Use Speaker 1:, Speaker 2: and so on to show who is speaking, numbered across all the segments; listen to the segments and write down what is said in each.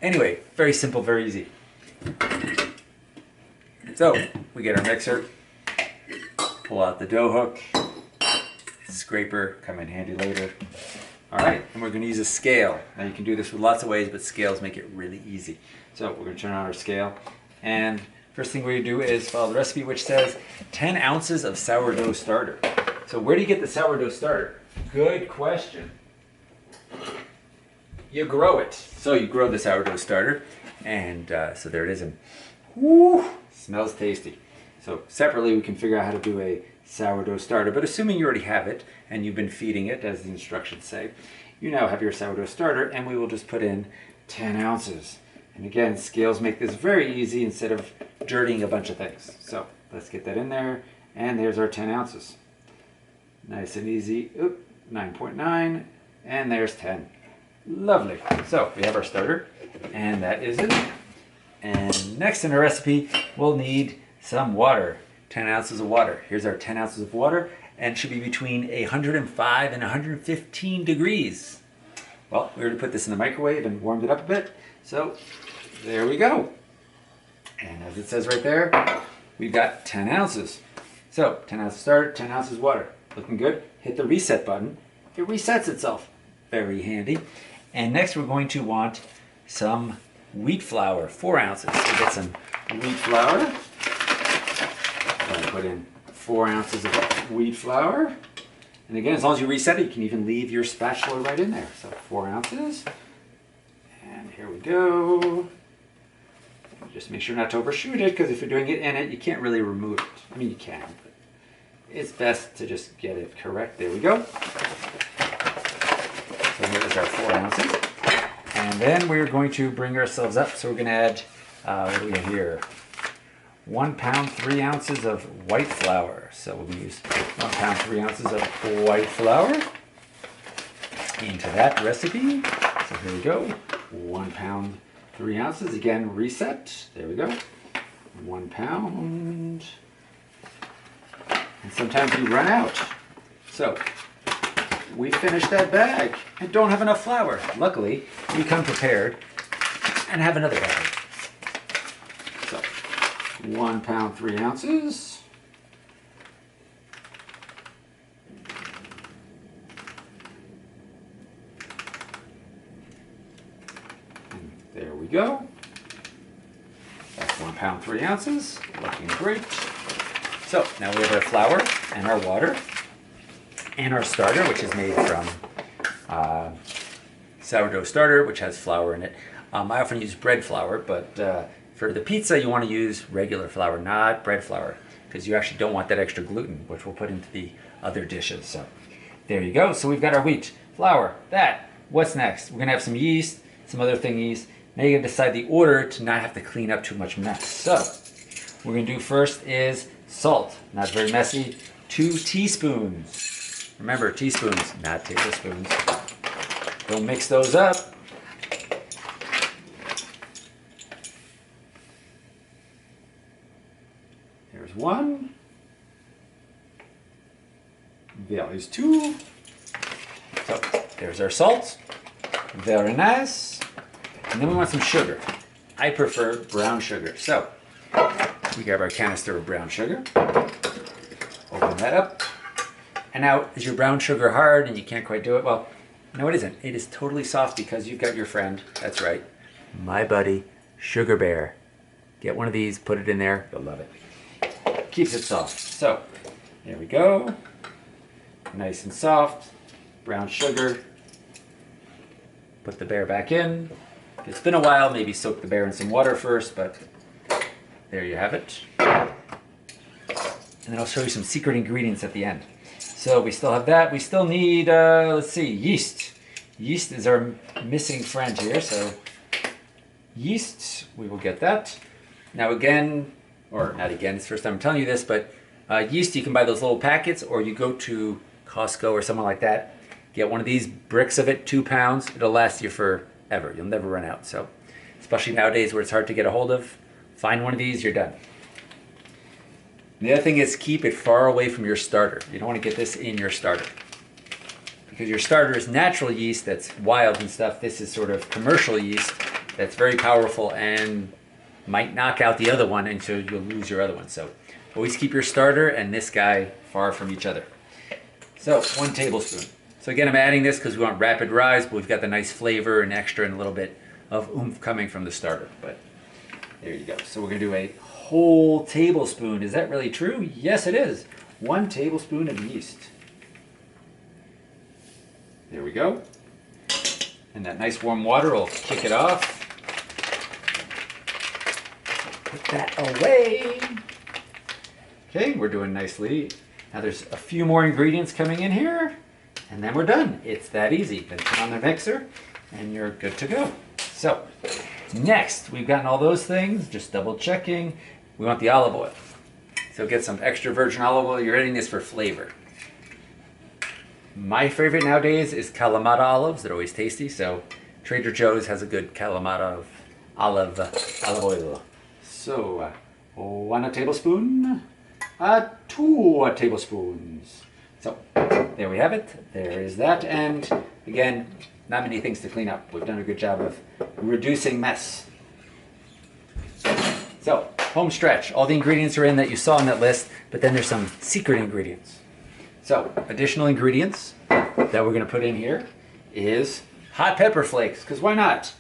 Speaker 1: Anyway, very simple, very easy. So we get our mixer, pull out the dough hook, scraper, come in handy later. All right, and we're going to use a scale. Now you can do this with lots of ways, but scales make it really easy. So we're going to turn on our scale, and first thing we're going to do is follow the recipe, which says 10 ounces of sourdough starter. So where do you get the sourdough starter? Good question. You grow it. So you grow the sourdough starter, and so there it is. And whoo, smells tasty. So separately, we can figure out how to do a sourdough starter, but assuming you already have it and you've been feeding it, as the instructions say, you now have your sourdough starter, and we will just put in 10 ounces. And again, scales make this very easy instead of dirtying a bunch of things. So let's get that in there, and there's our 10 ounces. Nice and easy. Oop, 9.9, and there's 10. Lovely. So we have our starter, and that is it. And next in our recipe, we'll need some water. 10 ounces of water. Here's our 10 ounces of water, and it should be between 105 and 115 degrees. Well, we already put this in the microwave and warmed it up a bit, so there we go. And as it says right there, we've got 10 ounces. So 10 ounces starter, 10 ounces water. Looking good. Hit the reset button. It resets itself. Very handy. And next we're going to want some wheat flour, 4 ounces. So get some wheat flour. Put in 4 ounces of wheat flour. And again, as long as you reset it, you can even leave your spatula right in there. So 4 ounces. And here we go. Just make sure not to overshoot it, because if you're doing it in it, you can't really remove it. I mean, you can, but it's best to just get it correct. There we go. So here's our 4 ounces. And then we're going to bring ourselves up. So we're going to add, what do we have here? 1 pound, 3 ounces of white flour. So we'll use 1 pound, 3 ounces of white flour into that recipe. So here we go. 1 pound, 3 ounces. Again, reset. There we go. 1 pound. And sometimes you run out. So we finished that bag and don't have enough flour. Luckily, we come prepared and have another bag. 1 pound, 3 ounces. And there we go. That's 1 pound, 3 ounces. Looking great. So now we have our flour and our water and our starter, which is made from sourdough starter, which has flour in it. I often use bread flour, but for the pizza, you want to use regular flour, not bread flour, because you actually don't want that extra gluten, which we'll put into the other dishes. So there you go. So we've got our wheat, flour, that. What's next? We're going to have some yeast, some other thingies. Now you're going to decide the order to not have to clean up too much mess. So what we're going to do first is salt. Not very messy. 2 teaspoons. Remember, teaspoons, not tablespoons. Don't mix those up. There's 1. There is 2. So there's our salt. Very nice. And then we want some sugar. I prefer brown sugar. So we grab our canister of brown sugar. Open that up. And now, is your brown sugar hard and you can't quite do it? Well, no, it isn't. It is totally soft because you've got your friend. That's right. My buddy, Sugar Bear. Get one of these, put it in there. You'll love it. Keeps it soft. So, there we go. Nice and soft. Brown sugar. Put the bear back in. If it's been a while, maybe soak the bear in some water first, but there you have it. And then I'll show you some secret ingredients at the end. So we still have that. We still need, let's see, yeast. Yeast is our missing friend here, so yeast, we will get that. Now again, or not again, it's the first time I'm telling you this, but yeast, you can buy those little packets, or you go to Costco or somewhere like that, get one of these bricks of it, 2 pounds, it'll last you forever. You'll never run out. So, especially nowadays where it's hard to get a hold of, find one of these, you're done. And the other thing is keep it far away from your starter. You don't want to get this in your starter. Because your starter is natural yeast that's wild and stuff. This is sort of commercial yeast that's very powerful and might knock out the other one, and so you'll lose your other one. So always keep your starter and this guy far from each other. So 1 tablespoon. So again, I'm adding this because we want rapid rise, but we've got the nice flavor and extra and a little bit of oomph coming from the starter. But there you go. So we're gonna do a whole tablespoon. Is that really true? Yes, it is. 1 tablespoon of yeast. There we go. And that nice warm water will kick it off. Put that away. Okay, we're doing nicely. Now there's a few more ingredients coming in here, and then we're done. It's that easy. Then put on the mixer, and you're good to go. So, next, we've gotten all those things, just double checking. We want the olive oil. So get some extra virgin olive oil. You're adding this for flavor. My favorite nowadays is Kalamata olives. They're always tasty, so Trader Joe's has a good Kalamata olive oil. So, 1 tablespoon, 2 tablespoons. So, there we have it. There is that. And again, not many things to clean up. We've done a good job of reducing mess. So, home stretch. All the ingredients are in that you saw on that list, but then there's some secret ingredients. So, additional ingredients that we're going to put in here is hot pepper flakes, because why not?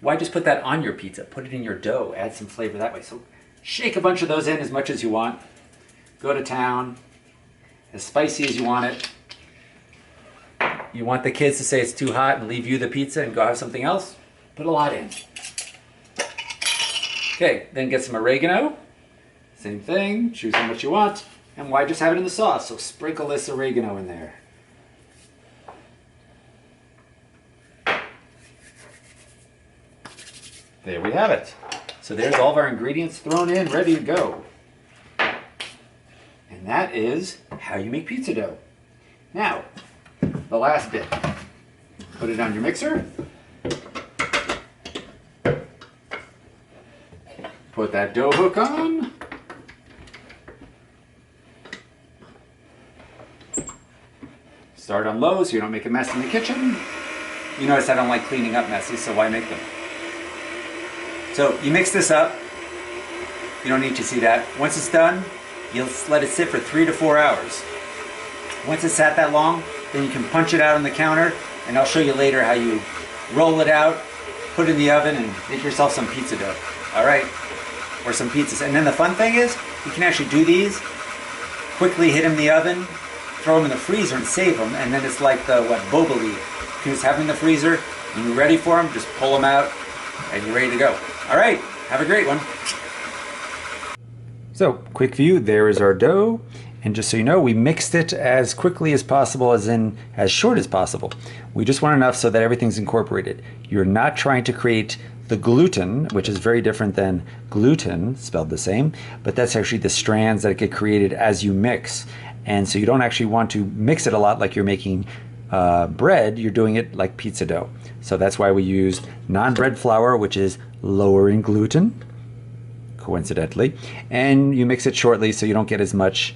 Speaker 1: Why just put that on your pizza? Put it in your dough, add some flavor that way. So shake a bunch of those in as much as you want. Go to town, as spicy as you want it. You want the kids to say it's too hot and leave you the pizza and go have something else? Put a lot in. Okay, then get some oregano. Same thing, choose how much you want. And why just have it in the sauce? So sprinkle this oregano in there. There we have it. So there's all of our ingredients thrown in, ready to go. And that is how you make pizza dough. Now, the last bit. Put it on your mixer. Put that dough hook on. Start on low so you don't make a mess in the kitchen. You notice I don't like cleaning up messes, so why make them? So you mix this up. You don't need to see that. Once it's done, you'll let it sit for 3 to 4 hours. Once it's sat that long, then you can punch it out on the counter, and I'll show you later how you roll it out, put it in the oven, and make yourself some pizza dough. All right, or some pizzas. And then the fun thing is, you can actually do these, quickly hit them in the oven, throw them in the freezer and save them, and then it's like the, boba leaf. You can just have them in the freezer, when you're ready for them, just pull them out, and you're ready to go. All right, have a great one. So, quick view, there is our dough. And just so you know, we mixed it as quickly as possible, as in as short as possible. We just want enough so that everything's incorporated. You're not trying to create the gluten, which is very different than gluten, spelled the same, but that's actually the strands that get created as you mix. And so you don't actually want to mix it a lot like you're making bread, you're doing it like pizza dough. So that's why we use non-bread flour, which is lower in gluten, coincidentally, and you mix it shortly so you don't get as much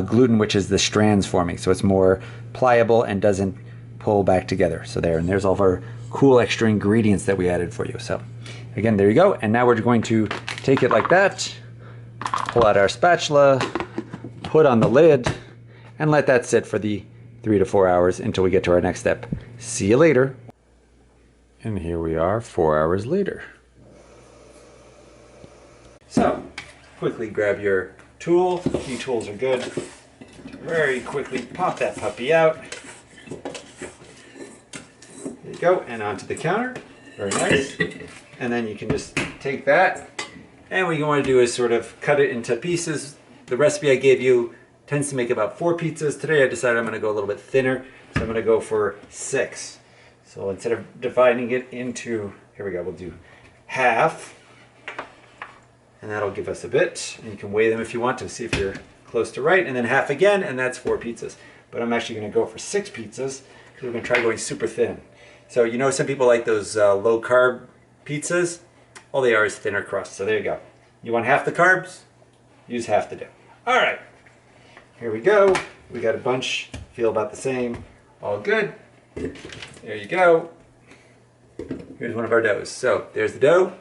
Speaker 1: gluten, which is the strands forming. So it's more pliable and doesn't pull back together. So there, and there's all of our cool extra ingredients that we added for you. So again, there you go. And now we're going to take it like that, pull out our spatula, put on the lid, and let that sit for the 3 to 4 hours until we get to our next step. See you later. And here we are 4 hours later. So, quickly grab your tool. A few tools are good. Very quickly pop that puppy out. There you go, and onto the counter. Very nice. And then you can just take that, and what you want to do is sort of cut it into pieces. The recipe I gave you tends to make about 4 pizzas. Today I decided I'm going to go a little bit thinner, so I'm going to go for 6. So instead of dividing it into, here we go, we'll do half. And that'll give us a bit. And you can weigh them if you want to see if you're close to right. And then half again, and that's 4 pizzas. But I'm actually going to go for 6 pizzas because we're going to try going super thin. So you know some people like those low-carb pizzas? All they are is thinner crust. So there you go. You want half the carbs? Use half the dough. All right. Here we go. We got a bunch. Feel about the same. All good. There you go. Here's one of our doughs. So there's the dough.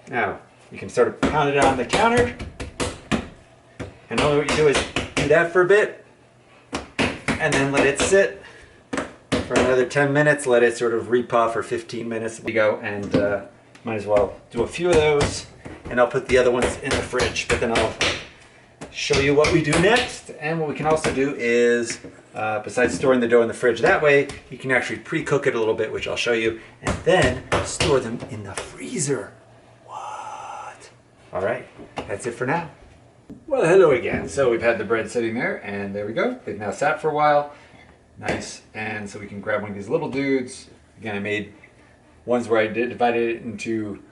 Speaker 1: Now you can sort of pound it on the counter. And all what you do is do that for a bit and then let it sit for another 10 minutes. Let it sort of repuff for 15 minutes. There you go. And might as well do a few of those. And I'll put the other ones in the fridge. But then I'll show you what we do next. And what we can also do is, besides storing the dough in the fridge that way, you can actually pre-cook it a little bit, which I'll show you, and then store them in the freezer. What? All right, that's it for now. Well, hello again. So we've had the bread sitting there, and there we go. They've now sat for a while. Nice. And so we can grab one of these little dudes. Again, I made ones where I divided it into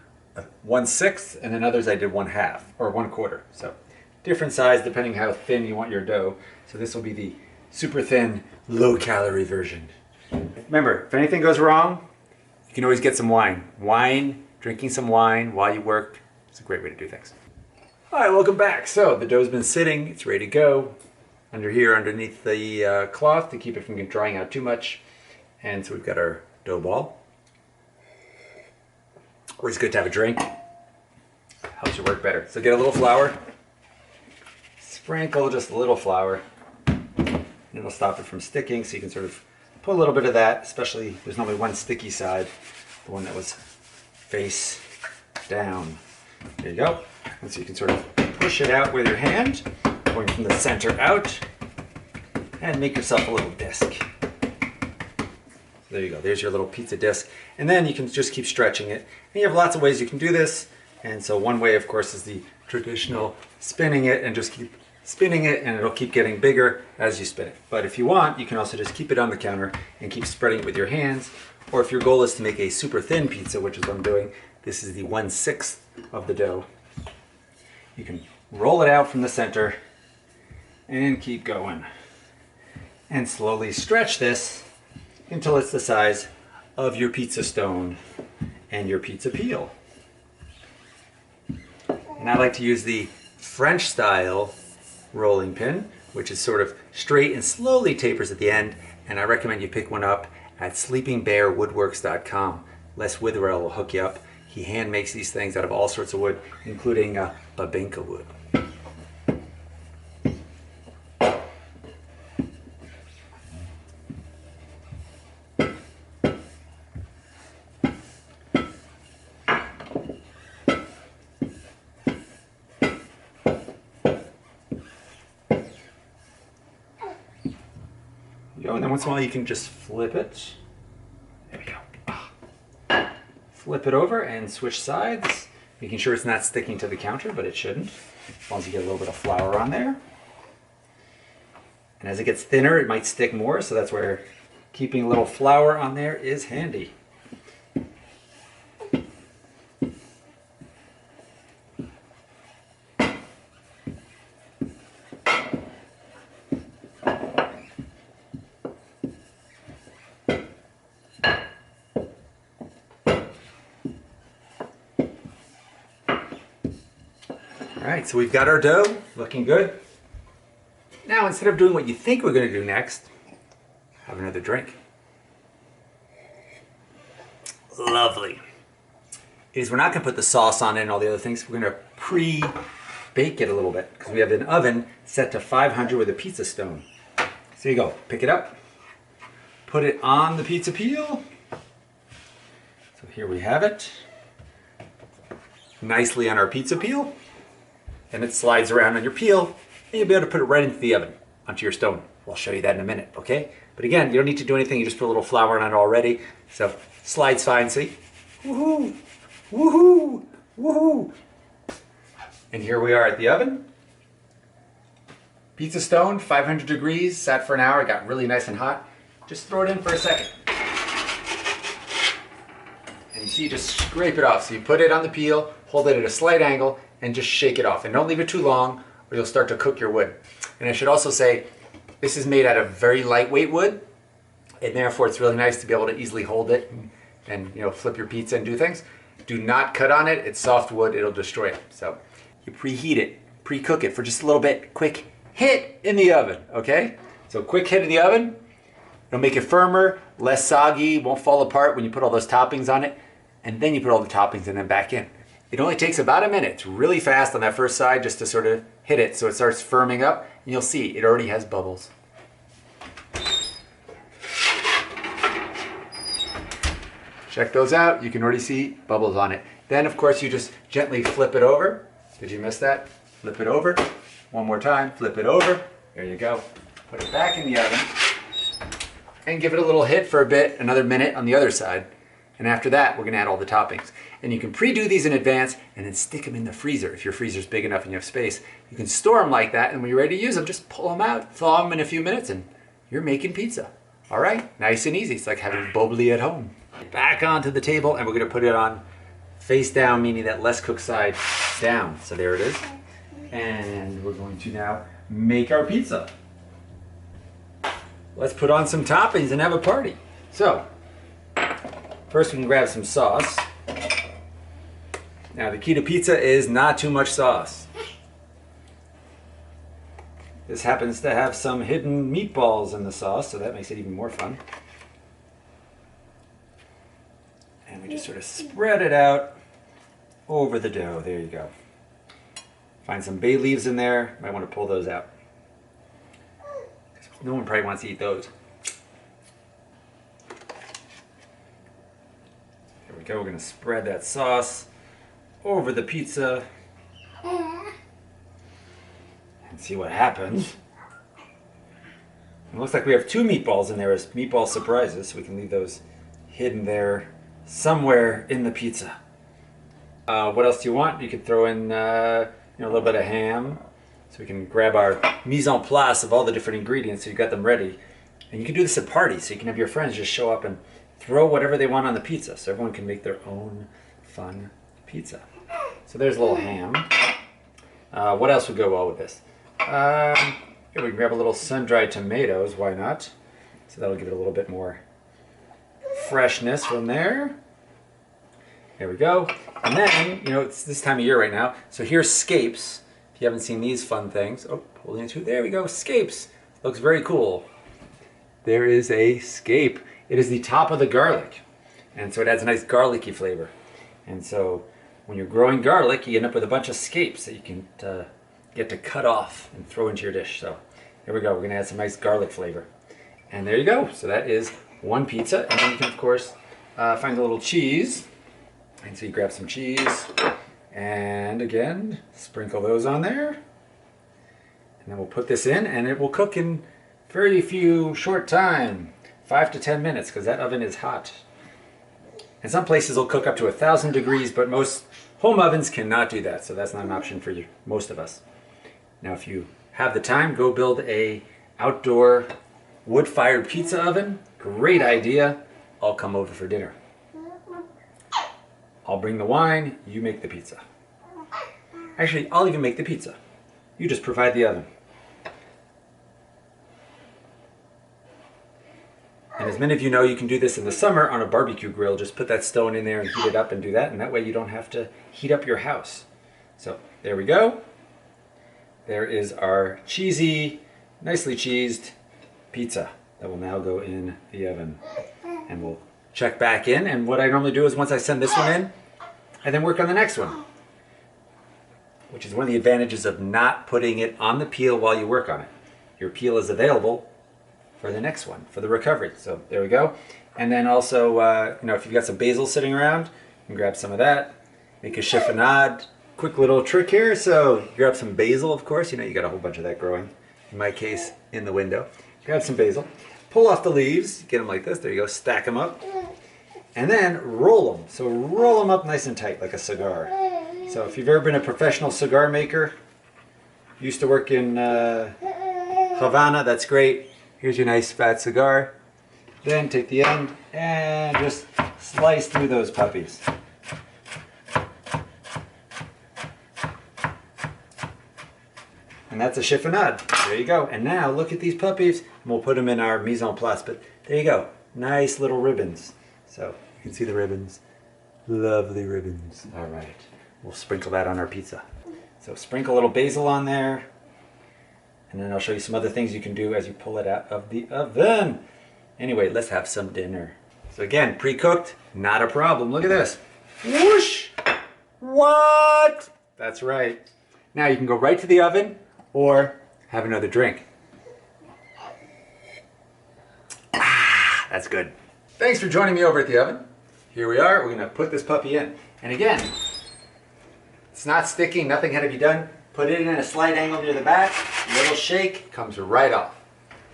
Speaker 1: 1/6, and then others I did 1/2 or 1/4. So different size depending how thin you want your dough. So this will be the super thin, low-calorie version. Remember, if anything goes wrong, you can always get some wine. Drinking some wine while you work is a great way to do things. All right, welcome back. So the dough's been sitting, it's ready to go. Under here, underneath the cloth to keep it from drying out too much. And so we've got our dough ball. Always good to have a drink. Helps you work better. So get a little flour. Sprinkle just a little flour. And it'll stop it from sticking, so you can sort of put a little bit of that, especially there's normally one sticky side, the one that was face down. There you go. And so you can sort of push it out with your hand, going from the center out, and make yourself a little disc. There you go, there's your little pizza disc. And then you can just keep stretching it. And you have lots of ways you can do this. And so one way, of course, is the traditional spinning it and just keep spinning it, and it'll keep getting bigger as you spin it. But if you want, you can also just keep it on the counter and keep spreading it with your hands. Or if your goal is to make a super thin pizza, which is what I'm doing, this is the 1/6 of the dough. You can roll it out from the center and keep going. And slowly stretch this until it's the size of your pizza stone and your pizza peel. And I like to use the French style rolling pin, which is sort of straight and slowly tapers at the end. And I recommend you pick one up at sleepingbearwoodworks.com. Les Witherell will hook you up. He hand makes these things out of all sorts of wood, including babinka wood. And then once in a while you can just flip it. There we go. Flip it over and switch sides, making sure it's not sticking to the counter, but it shouldn't, as long as you get a little bit of flour on there. And as it gets thinner, it might stick more, so that's where keeping a little flour on there is handy. Alright, so we've got our dough, looking good. Now instead of doing what you think we're going to do next, have another drink. Lovely. We're not going to put the sauce on it and all the other things. We're going to pre-bake it a little bit because we have an oven set to 500 with a pizza stone. So here you go, pick it up, put it on the pizza peel. So here we have it, nicely on our pizza peel. And it slides around on your peel, and you'll be able to put it right into the oven, onto your stone. I'll show you that in a minute, okay? But again, you don't need to do anything, you just put a little flour on it already. So, slides fine, see? Woohoo! Woohoo! Woohoo! And here we are at the oven. Pizza stone, 500 degrees, sat for an hour, got really nice and hot. Just throw it in for a second. And you see, just scrape it off. So you put it on the peel, hold it at a slight angle, and just shake it off. And don't leave it too long or you'll start to cook your wood. And I should also say, this is made out of very lightweight wood, and therefore it's really nice to be able to easily hold it and flip your pizza and do things. Do not cut on it, it's soft wood, it'll destroy it. So you preheat it, pre-cook it for just a little bit, quick hit in the oven, okay? So quick hit in the oven, it'll make it firmer, less soggy, won't fall apart when you put all those toppings on it. and then you put all the toppings and then back in. It only takes about a minute. It's really fast on that first side just to sort of hit it so it starts firming up, and you'll see it already has bubbles. Check those out. You can already see bubbles on it. Then, of course, you just gently flip it over. Did you miss that? Flip it over. One more time. Flip it over. There you go. Put it back in the oven and give it a little hit for a bit, another minute on the other side. And after that, we're going to add all the toppings. And you can pre-do these in advance and then stick them in the freezer. If your freezer's big enough and you have space, you can store them like that. And when you're ready to use them, just pull them out, thaw them in a few minutes, and you're making pizza. All right, nice and easy. It's like having bubbly at home. Back onto the table, and we're going to put it on face down, meaning that less cooked side down. So there it is. And we're going to now make our pizza. Let's put on some toppings and have a party. So, first we can grab some sauce. Now the key to pizza is not too much sauce. This happens to have some hidden meatballs in the sauce, so that makes it even more fun. And we just sort of spread it out over the dough. There you go. Find some bay leaves in there. Might want to pull those out. No one probably wants to eat those. There we go. We're going to spread that sauce over the pizza and see what happens. It looks like we have 2 meatballs in there as meatball surprises, so we can leave those hidden there somewhere in the pizza. What else do you want? You could throw in a little bit of ham, so we can grab our mise en place of all the different ingredients so you got them ready. And you can do this at parties, so you can have your friends just show up and throw whatever they want on the pizza, so everyone can make their own fun pizza. So there's a little ham. What else would go well with this? Here we can grab a little sun-dried tomatoes, why not? So that'll give it a little bit more freshness from there. There we go. And then, it's this time of year right now, so here's scapes. If you haven't seen these fun things. Oh, holding it to, there we go, scapes. Looks very cool. There is a scape. It is the top of the garlic. And so it adds a nice garlicky flavor. And so when you're growing garlic, you end up with a bunch of scapes that you can get to cut off and throw into your dish. So there we go, we're gonna add some nice garlic flavor. And there you go, so that is one pizza. And then you can, of course, find a little cheese. And so you grab some cheese, and again, sprinkle those on there. And then we'll put this in, and it will cook in very short time, 5 to 10 minutes, because that oven is hot. And some places will cook up to 1,000 degrees, but most home ovens cannot do that, so that's not an option for most of us. Now, if you have the time, go build a outdoor wood-fired pizza oven. Great idea. I'll come over for dinner. I'll bring the wine, you make the pizza. Actually, I'll even make the pizza. You just provide the oven. And as many of you know, you can do this in the summer on a barbecue grill. Just put that stone in there and heat it up and do that, and that way you don't have to heat up your house. So there we go. There is our cheesy, nicely cheesed pizza that will now go in the oven. And we'll check back in, and what I normally do is once I send this one in, I then work on the next one, which is one of the advantages of not putting it on the peel while you work on it. Your peel is available for the next one, for the recovery. So there we go. And then also, if you've got some basil sitting around, you can grab some of that, make a chiffonade. Quick little trick here. So grab some basil, of course. You got a whole bunch of that growing, in my case, in the window. Grab some basil, pull off the leaves, get them like this. There you go, stack them up. And then roll them. So roll them up nice and tight like a cigar. So if you've ever been a professional cigar maker, used to work in Havana, that's great. Here's your nice fat cigar. Then take the end and just slice through those puppies. And that's a chiffonade. There you go. And now look at these puppies. And we'll put them in our mise en place. But there you go. Nice little ribbons. So you can see the ribbons. Lovely ribbons. All right. We'll sprinkle that on our pizza. So sprinkle a little basil on there. And then I'll show you some other things you can do as you pull it out of the oven. Anyway, let's have some dinner. So again, pre-cooked, not a problem. Look at this. Whoosh! What? That's right. Now you can go right to the oven or have another drink. Ah, that's good. Thanks for joining me over at the oven. Here we are. We're going to put this puppy in. And again, it's not sticking. Nothing had to be done. Put it in a slight angle near the back. Little shake. Comes right off.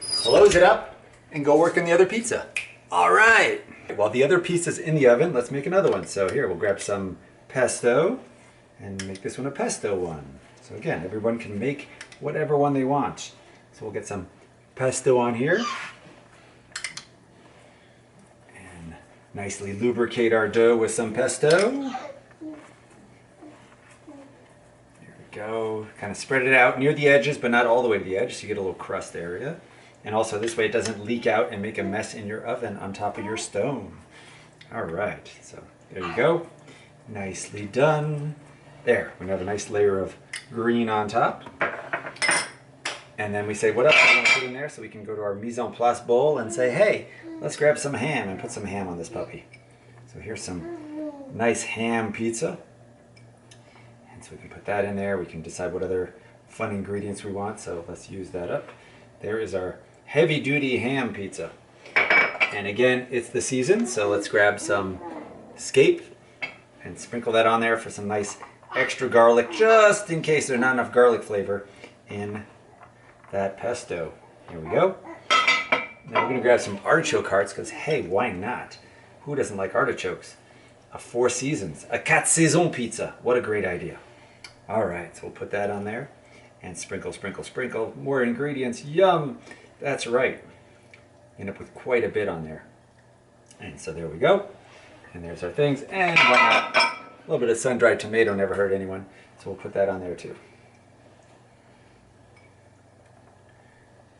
Speaker 1: Close it up and go work on the other pizza. All right. While the other pizza's in the oven, let's make another one. So here, we'll grab some pesto and make this one a pesto one. So again, everyone can make whatever one they want. So we'll get some pesto on here. And nicely lubricate our dough with some pesto. There we go. Kind of spread it out near the edges, but not all the way to the edge, so you get a little crust area. And also this way it doesn't leak out and make a mess in your oven on top of your stone. All right, so there you go. Nicely done. There, we have a nice layer of green on top. And then we say, what else do we want to put in there? So we can go to our mise en place bowl and say, hey, let's grab some ham and put some ham on this puppy. So here's some nice ham pizza. And so we can put that in there. We can decide what other fun ingredients we want. So let's use that up. There is our heavy-duty ham pizza. And again, it's the season, so let's grab some scape and sprinkle that on there for some nice extra garlic, just in case there's not enough garlic flavor in that pesto. Here we go. Now we're going to grab some artichoke hearts, because hey, why not? Who doesn't like artichokes? A 4 seasons, a 4 saisons pizza. What a great idea. All right, so we'll put that on there. And sprinkle, sprinkle, sprinkle. More ingredients. Yum! That's right. End up with quite a bit on there. And so there we go. And there's our things. And why not? A little bit of sun-dried tomato never hurt anyone. So we'll put that on there too.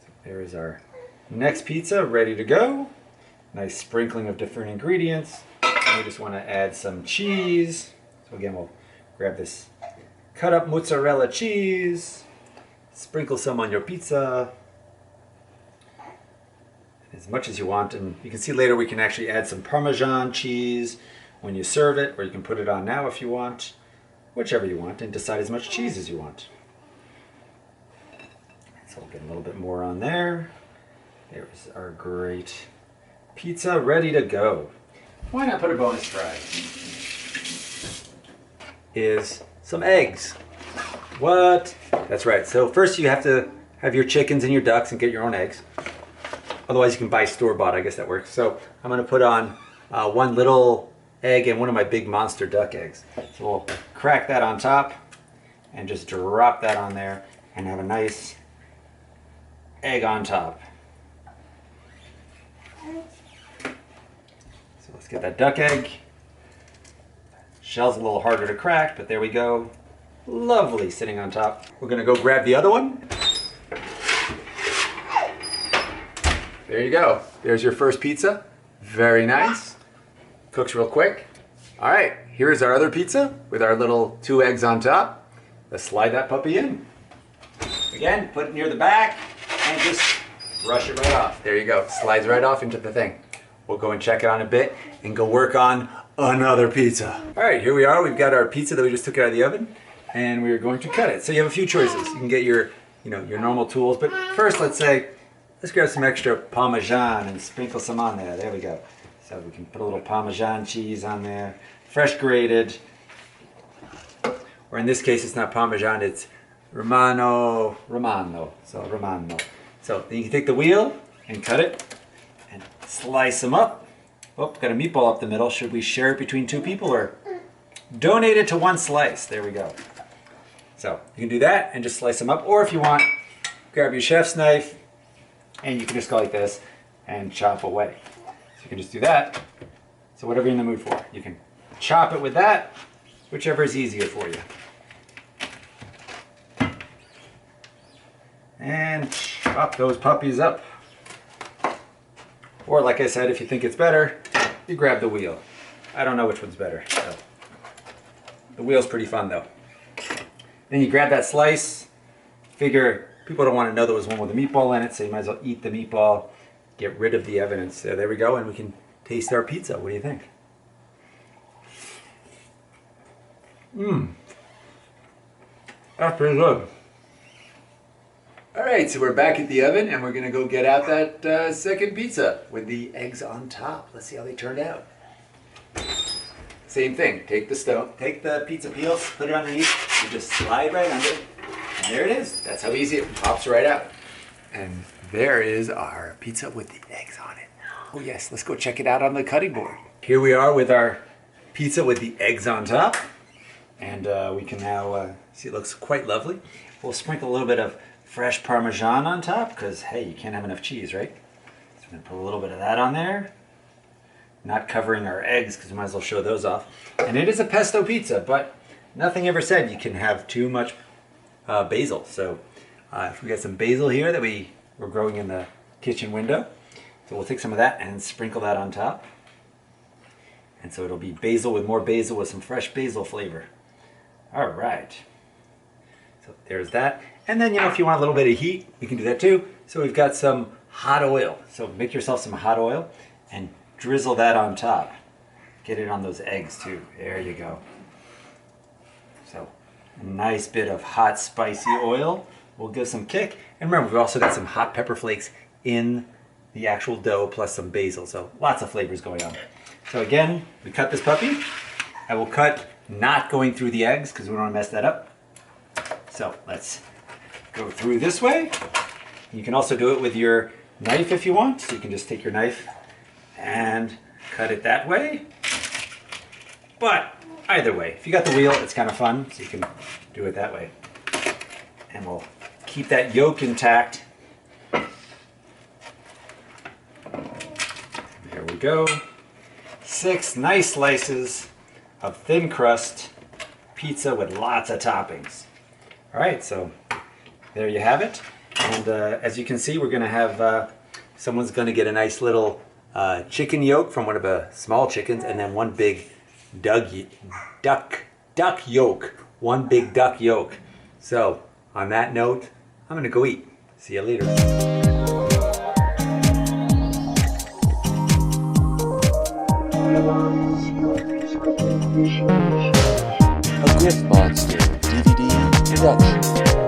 Speaker 1: So there is our next pizza ready to go. Nice sprinkling of different ingredients. And we just want to add some cheese. So again, we'll grab this cut up mozzarella cheese. Sprinkle some on your pizza, as much as you want, and you can see later we can actually add some Parmesan cheese when you serve it, or you can put it on now if you want, whichever you want, and decide as much cheese as you want. So we'll get a little bit more on there. There's our great pizza ready to go. Why not put a bonus fry? Is some eggs. What? That's right. So first you have to have your chickens and your ducks and get your own eggs. Otherwise you can buy store-bought. I guess that works. So I'm going to put on one little egg and one of my big monster duck eggs. So we'll crack that on top and just drop that on there and have a nice egg on top. So let's get that duck egg. Shell's a little harder to crack, but there we go. Lovely sitting on top. We're gonna go grab the other one. There you go. There's your first pizza. Very nice. Cooks real quick. All right, here's our other pizza with our little 2 eggs on top. Let's slide that puppy in. Again, put it near the back and just brush it right off. There you go. Slides right off into the thing. We'll go and check it on a bit and go work on another pizza. All right, here we are. We've got our pizza that we just took out of the oven, and we're going to cut it. So you have a few choices. You can get your, your normal tools, but first let's grab some extra Parmesan and sprinkle some on there. There we go. So we can put a little Parmesan cheese on there, fresh grated, or in this case it's not Parmesan, it's Romano. So Romano. So then you can take the wheel and cut it and slice them up. Oh, got a meatball up the middle. Should we share it between 2 people or donate it to 1 slice? There we go. So you can do that and just slice them up. Or if you want, grab your chef's knife and you can just go like this and chop away. So you can just do that. So whatever you're in the mood for. You can chop it with that, whichever is easier for you. And chop those puppies up. Or like I said, if you think it's better, you grab the wheel. I don't know which one's better. So. The wheel's pretty fun though. Then you grab that slice. Figure people don't want to know there was one with a meatball in it, so you might as well eat the meatball, get rid of the evidence. So there we go, and we can taste our pizza. What do you think? That's pretty good. All right, so we're back at the oven and we're gonna go get out that second pizza with the eggs on top. Let's see how they turned out. Same thing, take the pizza peels, put it underneath, you just slide right under it, and there it is. That's how easy it pops right out. And there is our pizza with the eggs on it. Oh yes, let's go check it out on the cutting board. Here we are with our pizza with the eggs on top. And we can now see it looks quite lovely. We'll sprinkle a little bit of fresh Parmesan on top because, hey, you can't have enough cheese, right? So we're going to put a little bit of that on there. Not covering our eggs because we might as well show those off. And it is a pesto pizza, but nothing ever said you can have too much basil. So if we got some basil here that we're growing in the kitchen window. So we'll take some of that and sprinkle that on top. And so it'll be basil with more basil with some fresh basil flavor. All right. So there's that. And then, you know, if you want a little bit of heat, you can do that too. So we've got some hot oil. So make yourself some hot oil and drizzle that on top. Get it on those eggs too. There you go. So a nice bit of hot, spicy oil will give some kick. And remember, we've also got some hot pepper flakes in the actual dough plus some basil. So lots of flavors going on. So again, we cut this puppy. I will cut not going through the eggs because we don't want to mess that up. So let's go through this way. You can also do it with your knife if you want. So you can just take your knife and cut it that way. But either way, if you got the wheel, it's kind of fun. So you can do it that way. And we'll keep that yolk intact. There we go. 6 nice slices of thin crust pizza with lots of toppings. All right, so there you have it. And as you can see, we're gonna have, someone's gonna get a nice little chicken yolk from one of the small chickens, and then one big duck yolk. One big duck yolk. So on that note, I'm gonna go eat. See you later.
Speaker 2: A Grift Monster DVD production.